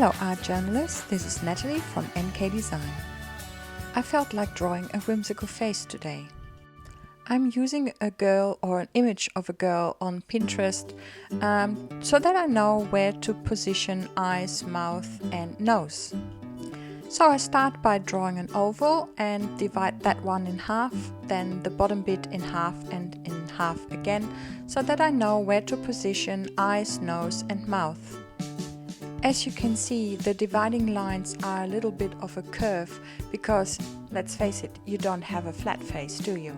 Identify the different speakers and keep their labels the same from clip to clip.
Speaker 1: Hello art journalists, this is Natalie from NK Design. I felt like drawing a whimsical face today. I'm using a girl or an image of a girl on Pinterest so that I know where to position eyes, mouth and nose. So I start by drawing an oval and divide that one in half, then the bottom bit in half and in half again, so that I know where to position eyes, nose and mouth. As you can see, the dividing lines are a little bit of a curve because, let's face it, you don't have a flat face, do you?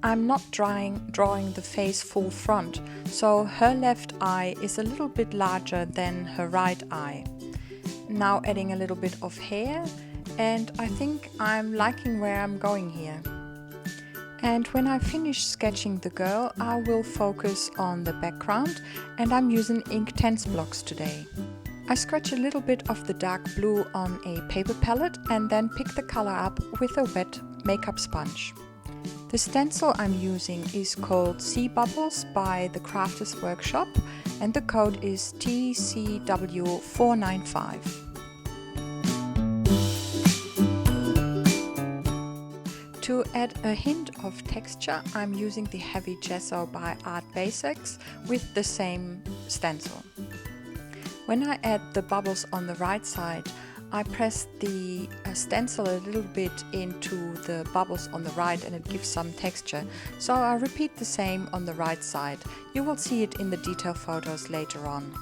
Speaker 1: I'm not drawing the face full front, so her left eye is a little bit larger than her right eye. Now adding a little bit of hair, and I think I'm liking where I'm going here. And when I finish sketching the girl, I will focus on the background, and I'm using Inktense blocks today. I scratch a little bit of the dark blue on a paper palette and then pick the color up with a wet makeup sponge. The stencil I'm using is called Sea Bubbles by the Crafters Workshop, and the code is TCW495. To add a hint of texture, I'm using the heavy Gesso by Art Basics with the same stencil. When I add the bubbles on the right side, I press the stencil a little bit into the bubbles on the right and it gives some texture. So I repeat the same on the right side. You will see it in the detail photos later on.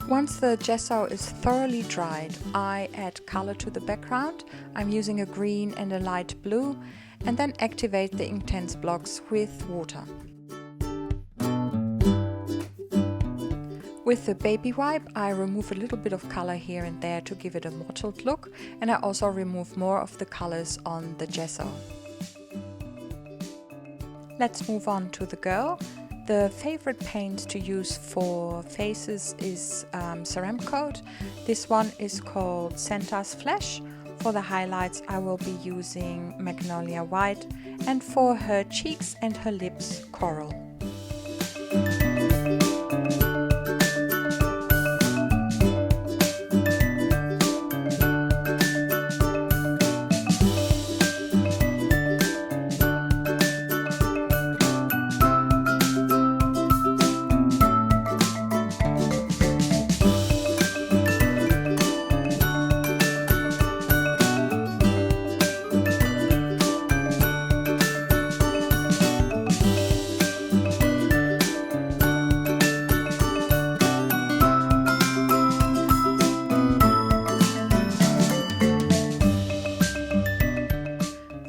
Speaker 1: Once the gesso is thoroughly dried, I add color to the background. I'm using a green and a light blue, and then activate the Inktense blocks with water. With the baby wipe, I remove a little bit of color here and there to give it a mottled look, and I also remove more of the colors on the gesso. Let's move on to the girl. The favorite paint to use for faces is Ceramcoat. This one is called Santa's Flesh. For the highlights I will be using Magnolia White, and for her cheeks and her lips, Coral.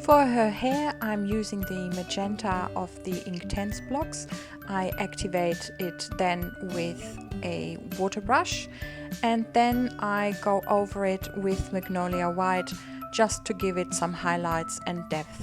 Speaker 1: For her hair, I'm using the magenta of the Inktense blocks. I activate it then with a water brush, and then I go over it with Magnolia White just to give it some highlights and depth.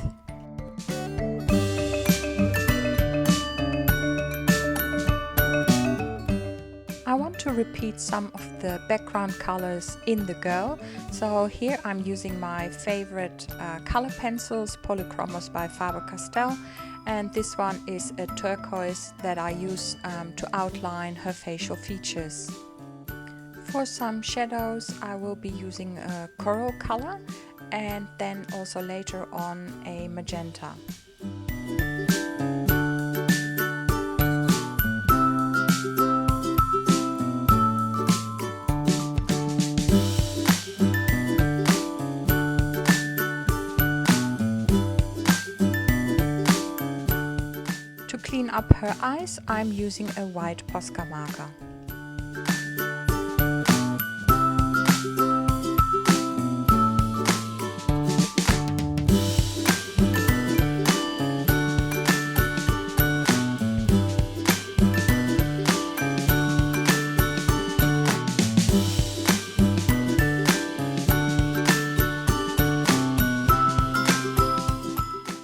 Speaker 1: I want to repeat some of the background colors in the girl, so here I'm using my favorite color pencils, Polychromos by Faber-Castell, and this one is a turquoise that I use to outline her facial features. For some shadows I will be using a coral color and then also later on a magenta. To clean up her eyes, I'm using a white Posca marker.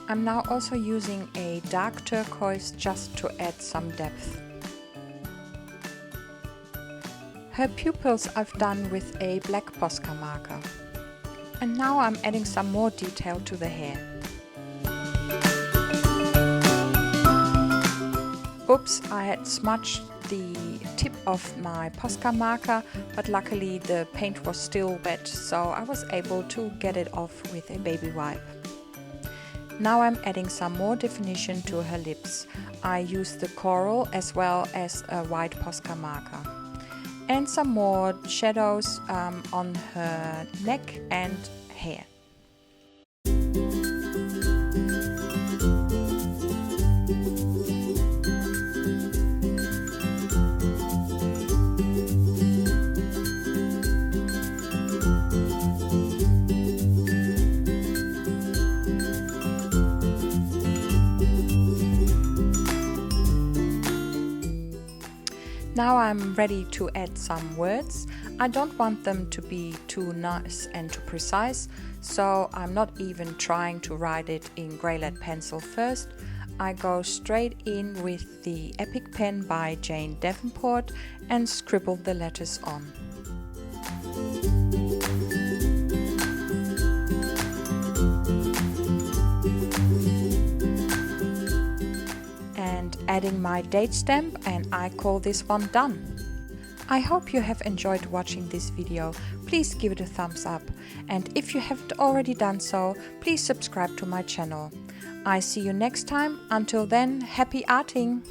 Speaker 1: I'm now also using a dark turquoise just to add some depth. Her pupils I've done with a black Posca marker. And now I'm adding some more detail to the hair. Oops, I had smudged the tip of my Posca marker, but luckily the paint was still wet, so I was able to get it off with a baby wipe. Now I'm adding some more definition to her lips. I used the coral as well as a white Posca marker. And some more shadows on her neck and hair. Now I'm ready to add some words. I don't want them to be too nice and too precise, so I'm not even trying to write it in grey lead pencil first. I go straight in with the Epic pen by Jane Davenport and scribble the letters on. Adding my date stamp, and I call this one done. I hope you have enjoyed watching this video. Please give it a thumbs up, and if you haven't already done so, please subscribe to my channel. I see you next time. Until then, happy arting!